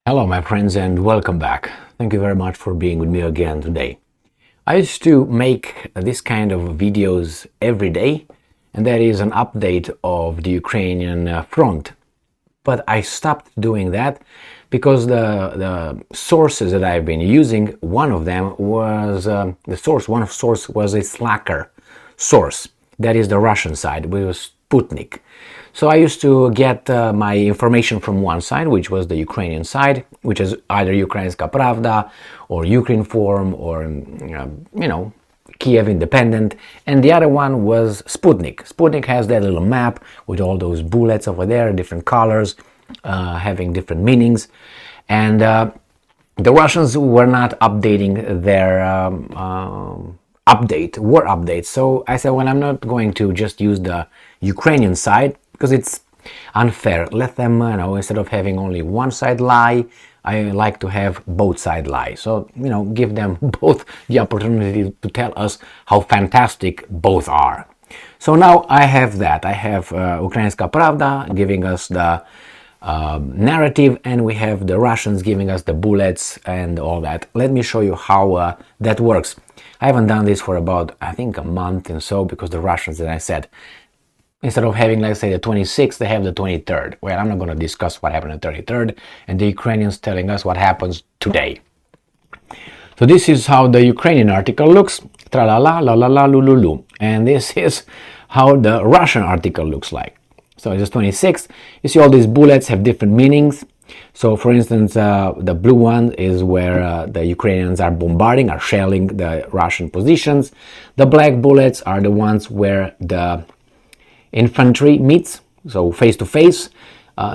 Hello my friends and welcome back. Thank you very much for being with me again today. I used to make this kind of videos every day, and that is an update of the Ukrainian front. But I stopped doing that because the sources that I've been using, one of them was one source was a slacker source. That is the Russian side, which was Sputnik. So I used to get my information from one side, which was the Ukrainian side, which is either Ukrainska Pravda or Ukrinform or Kiev Independent, and the other one was Sputnik. Sputnik has that little map with all those bullets over there, different colors, having different meanings, and the Russians were not updating their war updates. So I said, well, I'm not going to just use the Ukrainian side because it's unfair. Let them, instead of having only one side lie, I like to have both sides lie. So, give them both the opportunity to tell us how fantastic both are. So now I have that. I have Ukrainska Pravda giving us the narrative, and we have the Russians giving us the bullets and all that. Let me show you how that works. I haven't done this for about, I think, a month and so, because the Russians, as I said, instead of having, let's say, the 26th, they have the 23rd. Well, I'm not going to discuss what happened on the 23rd, and the Ukrainians telling us what happens today. So this is how the Ukrainian article looks, tra-la-la, la-la-la, lu-lu-lu. And this is how the Russian article looks like. So it's 26th. You see all these bullets have different meanings. So, for instance, the blue one is where the Ukrainians are bombarding, are shelling the Russian positions. The black bullets are the ones where the infantry meets, so face to face.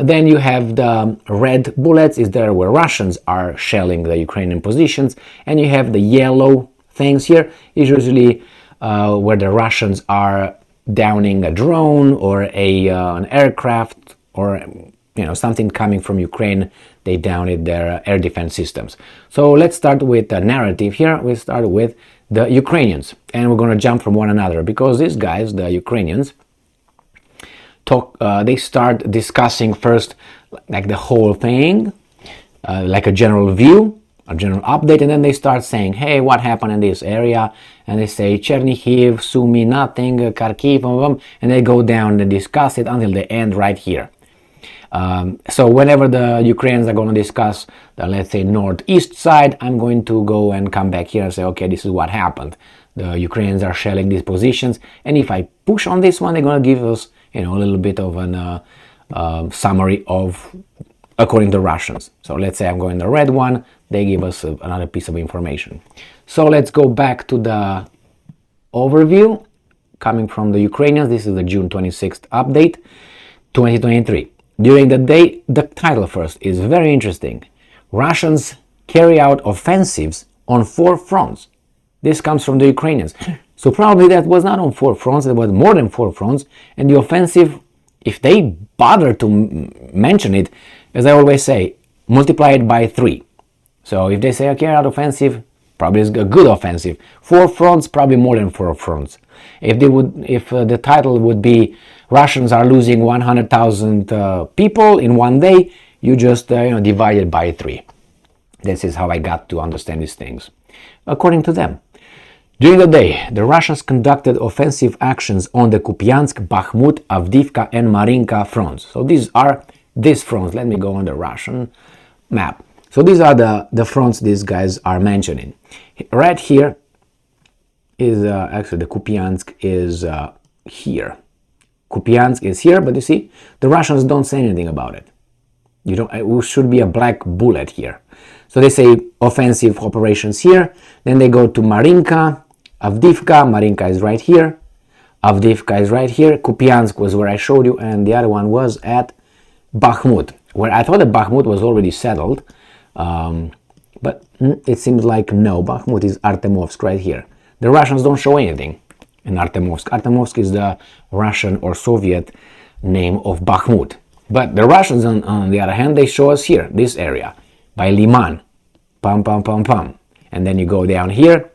Then you have the red bullets, is there where Russians are shelling the Ukrainian positions, and you have the yellow things here is usually where the Russians are downing a drone or an aircraft or something coming from Ukraine. They downed their air defense systems. So let's start with the narrative here. We start with the Ukrainians, and we're going to jump from one another because these guys, the Ukrainians, they start discussing first like the whole thing, like a general view, a general update, and then they start saying, hey, what happened in this area? And they say Chernihiv, Sumy, nothing, Kharkiv, and they go down and discuss it until they end right here. So whenever the Ukrainians are going to discuss the, let's say, northeast side, I'm going to go and come back here and say, okay, this is what happened. The Ukrainians are shelling these positions, and if I push on this one, they're going to give us a little bit of an summary of according to Russians. So let's say I'm going the red one, they give us another piece of information. So let's go back to the overview coming from the Ukrainians. This is the June 26th update, 2023. During the day, the title first is very interesting. Russians carry out offensives on 4 fronts. This comes from the Ukrainians. So probably that was not on 4 fronts, it was more than 4 fronts. And the offensive, if they bother to mention it, as I always say, multiply it by 3. So if they say, okay, out offensive, probably it's a good offensive. 4 fronts, probably more than 4 fronts. If the title would be Russians are losing 100,000 people in one day, you just divide it by 3. This is how I got to understand these things, according to them. During the day, the Russians conducted offensive actions on the Kupiansk, Bakhmut, Avdiivka, and Marinka fronts. So these are these fronts. Let me go on the Russian map. So these are the fronts these guys are mentioning. Right here is actually the Kupiansk is here. Kupiansk is here, but you see, the Russians don't say anything about it. It should be a black bullet here. So they say offensive operations here. Then they go to Marinka, Avdiivka. Marinka is right here. Avdiivka is right here. Kupiansk was where I showed you, and the other one was at Bakhmut, where I thought that Bakhmut was already settled. But it seems like no, Bakhmut is Artemovsk right here. The Russians don't show anything in Artemovsk. Artemovsk is the Russian or Soviet name of Bakhmut. But the Russians, on the other hand, they show us here, this area, by Liman, pam, pam, pam, pam. And then you go down here,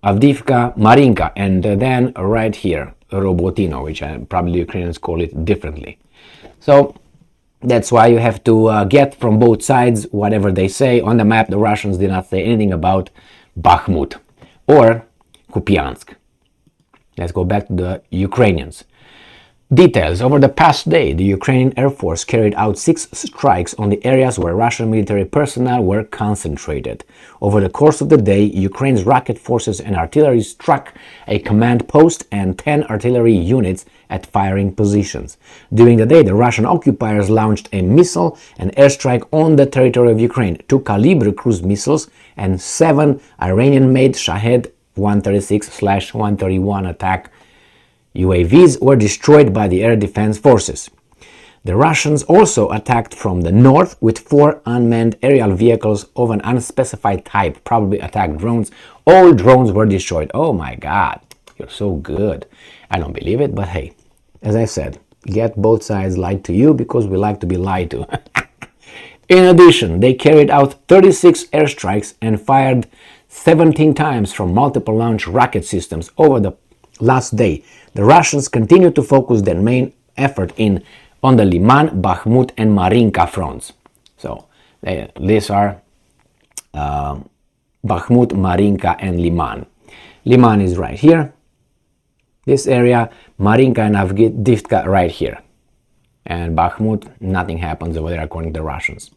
Avdiivka, Marinka, and then right here, Robotino, which probably Ukrainians call it differently. So That's why you have to get from both sides whatever they say. On the map, the Russians did not say anything about Bakhmut or Kupiansk. Let's go back to the Ukrainians. Details. Over the past day, the Ukrainian Air Force carried out 6 strikes on the areas where Russian military personnel were concentrated. Over the course of the day, Ukraine's rocket forces and artillery struck a command post and 10 artillery units at firing positions. During the day, the Russian occupiers launched a missile and airstrike on the territory of Ukraine. 2 Calibre cruise missiles and 7 Iranian-made Shahed 136/131 attack UAVs were destroyed by the air defense forces. The Russians also attacked from the north with 4 unmanned aerial vehicles of an unspecified type, probably attack drones. All drones were destroyed. Oh my God, you're so good. I don't believe it, but hey, as I said, get both sides lied to you because we like to be lied to. In addition, they carried out 36 airstrikes and fired 17 times from multiple launch rocket systems over the last day. The Russians continue to focus their main effort on the Liman, Bakhmut and Marinka fronts. So these are Bakhmut, Marinka and Liman. Liman is right here, this area, Marinka and Avdiivka right here. And Bakhmut, nothing happens over there according to the Russians.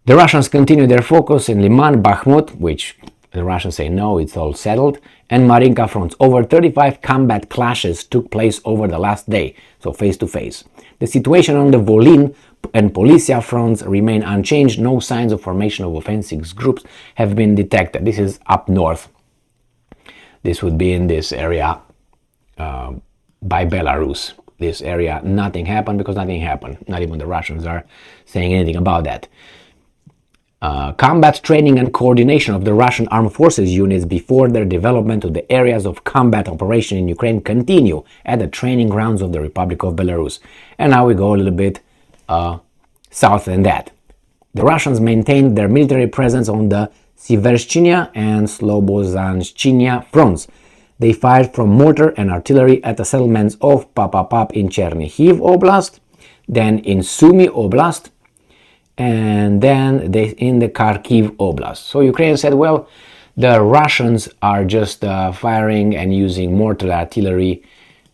The Russians continue their focus in Liman, Bakhmut, which the Russians say no, it's all settled, and Marinka fronts. Over 35 combat clashes took place over the last day, so face to face. The situation on the Volyn and Polisia fronts remain unchanged. No signs of formation of offensive groups have been detected. This is up north. This would be in this area by Belarus. This area, nothing happened because nothing happened. Not even the Russians are saying anything about that. Combat training and coordination of the Russian armed forces units before their development to the areas of combat operation in Ukraine continue at the training grounds of the Republic of Belarus. And now we go a little bit south than that. The Russians maintained their military presence on the Sivershchinya and Slobozhanshchinya fronts. They fired from mortar and artillery at the settlements of Papapap in Chernihiv Oblast, then in Sumy Oblast, and then in the Kharkiv Oblast. So Ukraine said, well, the Russians are just firing and using mortar artillery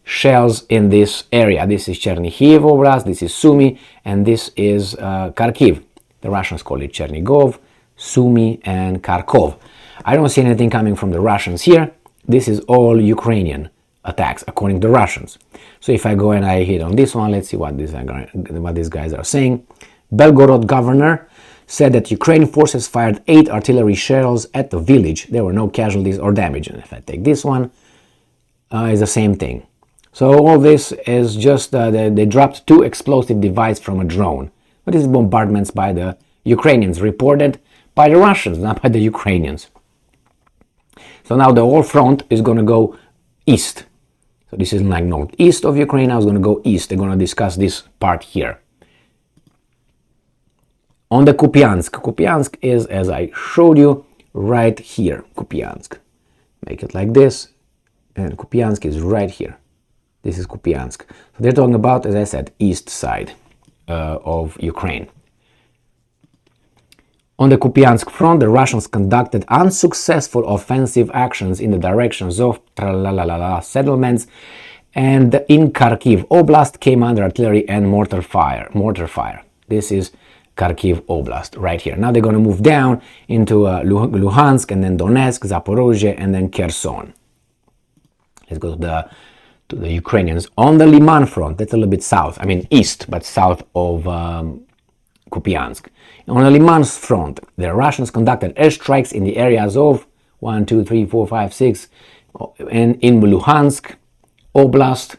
shells in this area. This is Chernihiv Oblast, this is Sumy, and this is Kharkiv. The Russians call it Chernigov, Sumy, and Kharkov. I don't see anything coming from the Russians here. This is all Ukrainian attacks, according to the Russians. So if I go and I hit on this one, let's see what these guys are saying. Belgorod governor said that Ukrainian forces fired 8 artillery shells at the village. There were no casualties or damage. And if I take this one, it's the same thing. So all this is just, they dropped 2 explosive devices from a drone. But this is bombardments by the Ukrainians, reported by the Russians, not by the Ukrainians. So now the whole front is going to go east. So this is like northeast of Ukraine. Now it's going to go east. They're going to discuss this part here. On the Kupiansk. Kupiansk is, as I showed you, right here. Kupiansk. Make it like this. And Kupiansk is right here. This is Kupiansk. So they're talking about, as I said, east side of Ukraine. On the Kupiansk front, the Russians conducted unsuccessful offensive actions in the directions of settlements, and in Kharkiv Oblast came under artillery and mortar fire. This is Kharkiv Oblast right here. Now they're going to move down into Luhansk, and then Donetsk, Zaporozhye, and then Kherson. Let's go to the Ukrainians. On the Liman front, that's a little bit south, east, but south of Kupiansk. On the Liman's front, the Russians conducted airstrikes in the areas of 1, 2, 3, 4, 5, 6, and in Luhansk Oblast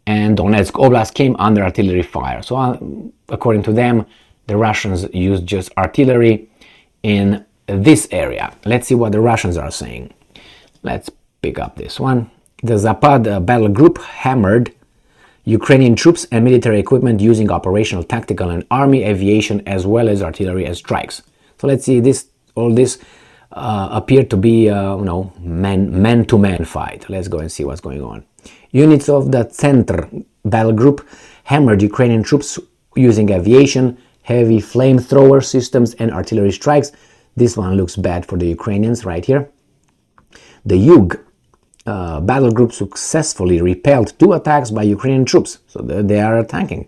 and Donetsk Oblast came under artillery fire. So according to them, the Russians used just artillery in this area. Let's see what the Russians are saying. Let's pick up this one. The Zapad battle group hammered Ukrainian troops and military equipment using operational, tactical, and army aviation as well as artillery and strikes. So let's see, all this appeared to be man-to-man fight. Let's go and see what's going on. Units of the Center battle group hammered Ukrainian troops using aviation, heavy flamethrower systems and artillery strikes. This one looks bad for the Ukrainians right here. The Yug battle group successfully repelled 2 attacks by Ukrainian troops, so they are attacking.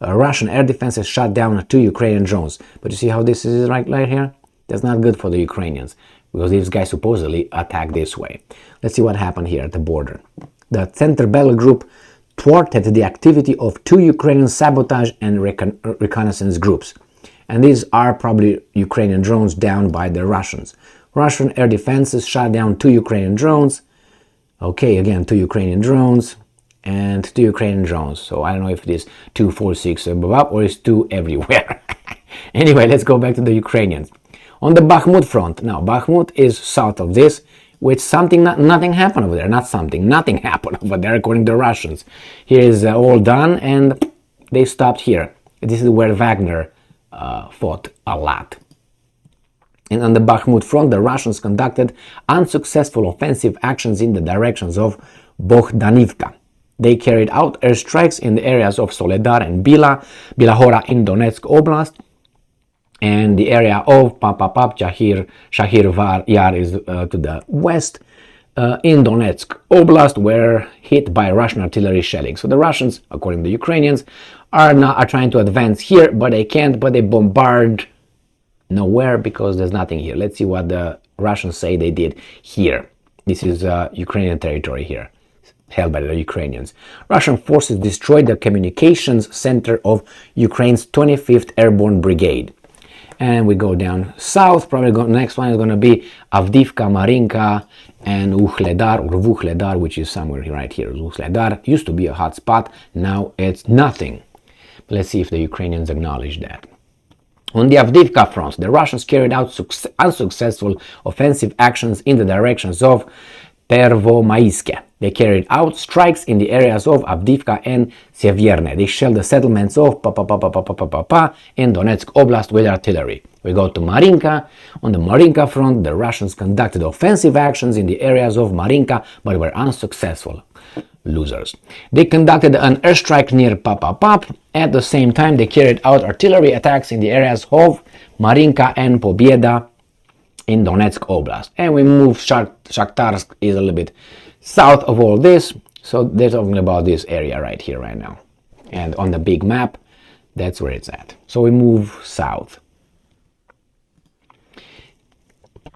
Russian air defenses shot down 2 Ukrainian drones. But you see how this is right here? That's not good for the Ukrainians, because these guys supposedly attack this way. Let's see what happened here at the border. The Center Battle Group thwarted the activity of 2 Ukrainian sabotage and reconnaissance groups. And these are probably Ukrainian drones down by the Russians. Russian air defenses shot down 2 Ukrainian drones. Okay, again, 2 Ukrainian drones and 2 Ukrainian drones. So I don't know if it is 2, 4, 6 or it's 2 everywhere. Anyway, let's go back to the Ukrainians. On the Bakhmut front, now Bakhmut is south of this, with nothing happened over there. Nothing happened over there according to the Russians. Here is all done and they stopped here. This is where Wagner fought a lot. And on the Bakhmut front, the Russians conducted unsuccessful offensive actions in the directions of Bohdanivka. They carried out airstrikes in the areas of Soledar and Bilahora in Donetsk Oblast, and the area of Papapap, Shahir Yar is to the west, in Donetsk Oblast, were hit by Russian artillery shelling. So the Russians, according to the Ukrainians, are trying to advance here, but they can't, but they bombard nowhere because there's nothing here. Let's see what the Russians say they did here. This is Ukrainian territory here, held by the Ukrainians. Russian forces destroyed the communications center of Ukraine's 25th Airborne Brigade. And we go down south, next one is going to be Avdiivka, Marinka, and Vuhledar, which is somewhere right here. Vuhledar used to be a hot spot, now it's nothing. Let's see if the Ukrainians acknowledge that. On the Avdiivka front, the Russians carried out unsuccessful offensive actions in the directions of Pervomaiske. They carried out strikes in the areas of Avdiivka and Sevierne. They shelled the settlements of in Donetsk Oblast with artillery. We go to Marinka. On the Marinka front, the Russians conducted offensive actions in the areas of Marinka, but were unsuccessful. Losers. They conducted an airstrike near Papapap. At the same time, they carried out artillery attacks in the areas of Marinka and Pobieda in Donetsk Oblast. And we move, Shakhtarsk is a little bit south of all this, so they're talking about this area right here, right now. And on the big map, that's where it's at. So we move south.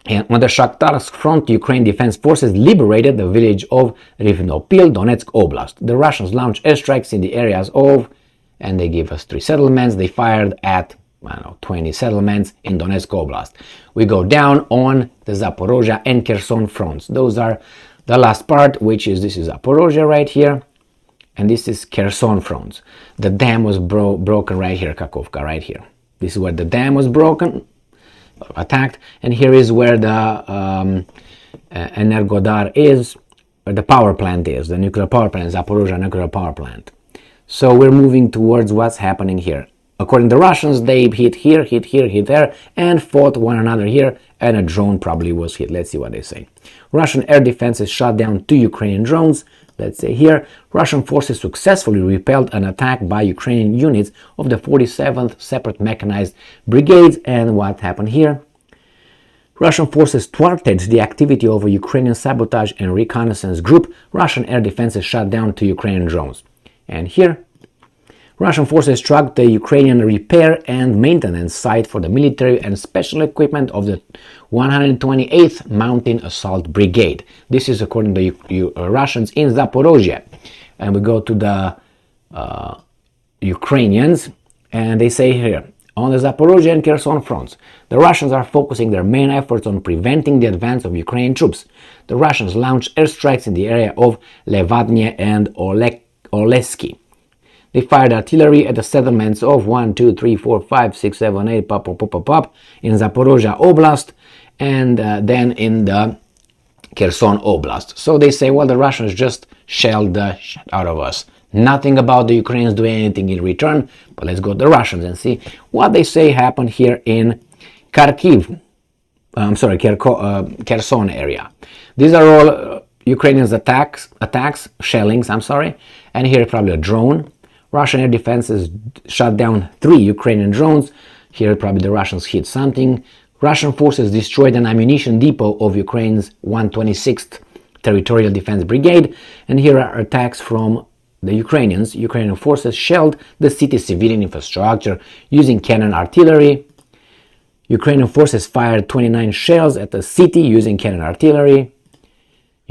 And on the Shakhtarsk front, Ukraine Defense Forces liberated the village of Rivnopil, Donetsk Oblast. The Russians launched airstrikes in the areas of, and they give us 3 settlements. They fired at 20 settlements in Donetsk Oblast. We go down on the Zaporozhye and Kherson fronts. Those are the last part, which is, this is Zaporozhye right here, and this is Kherson fronts. The dam was broken right here, Kakovka, right here. This is where the dam was broken, attacked, and here is where the Energodar is, where the power plant is, the nuclear power plant, Zaporozhye nuclear power plant. So we're moving towards what's happening here. According to the Russians, they hit here, hit here, hit there, and fought one another here, and a drone probably was hit. Let's see what they say. Russian air defenses shot down 2 Ukrainian drones. Let's say here, Russian forces successfully repelled an attack by Ukrainian units of the 47th Separate Mechanized Brigades. And what happened here? Russian forces thwarted the activity of a Ukrainian sabotage and reconnaissance group. Russian air defenses shot down 2 Ukrainian drones. And here, Russian forces struck the Ukrainian repair and maintenance site for the military and special equipment of the 128th Mountain Assault Brigade. This is according to Russians in Zaporozhye. And we go to the Ukrainians, and they say here, on the Zaporozhye and Kherson fronts, the Russians are focusing their main efforts on preventing the advance of Ukrainian troops. The Russians launched airstrikes in the area of Levadne and Oleski. They fired artillery at the settlements of 1, 2, 3, 4, 5, 6, 7, 8, in Zaporozhye Oblast, and then in the Kherson Oblast. So they say, well, the Russians just shelled the shit out of us. Nothing about the Ukrainians doing anything in return, but let's go to the Russians and see what they say happened here in Kherson area. These are all Ukrainians attacks, shellings, and here probably a drone. Russian air defenses shot down 3 Ukrainian drones. Here probably the Russians hit something. Russian forces destroyed an ammunition depot of Ukraine's 126th Territorial Defense Brigade. And here are attacks from the Ukrainians. Ukrainian forces shelled the city's civilian infrastructure using cannon artillery. Ukrainian forces fired 29 shells at the city using cannon artillery.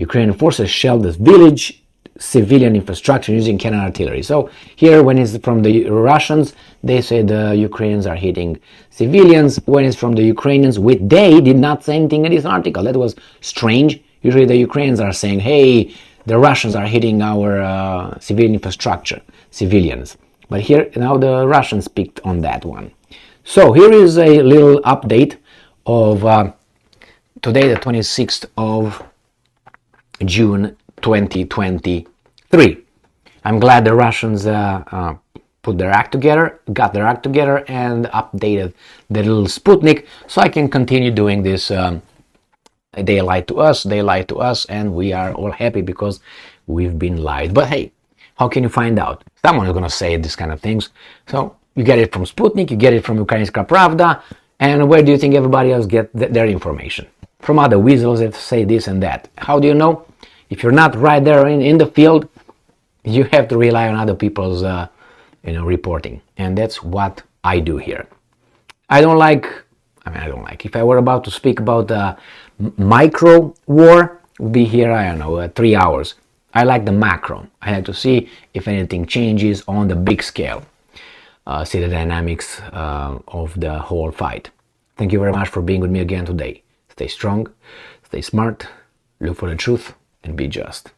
Ukrainian forces shelled the village civilian infrastructure using cannon artillery. So here, when it's from the Russians, they say the Ukrainians are hitting civilians. When it's from the Ukrainians, they did not say anything in this article. That was strange. Usually the Ukrainians are saying, hey, the Russians are hitting our civilian infrastructure, civilians. But here, now the Russians picked on that one. So here is a little update of today, the 26th of June 2023. I'm glad the Russians got their act together, and updated the little Sputnik, so I can continue doing this. They lied to us, and we are all happy because we've been lied. But hey, how can you find out? Someone is going to say these kind of things. So you get it from Sputnik, you get it from Ukrainska Pravda, and where do you think everybody else get their information? From other weasels that say this and that. How do you know? If you're not right there in the field, you have to rely on other people's reporting, and that's what I do here. I don't like. If I were about to speak about micro war, would be here, I don't know, 3 hours. I like the macro. I like to see if anything changes on the big scale. See the dynamics of the whole fight. Thank you very much for being with me again today. Stay strong, stay smart, look for the truth, and be just.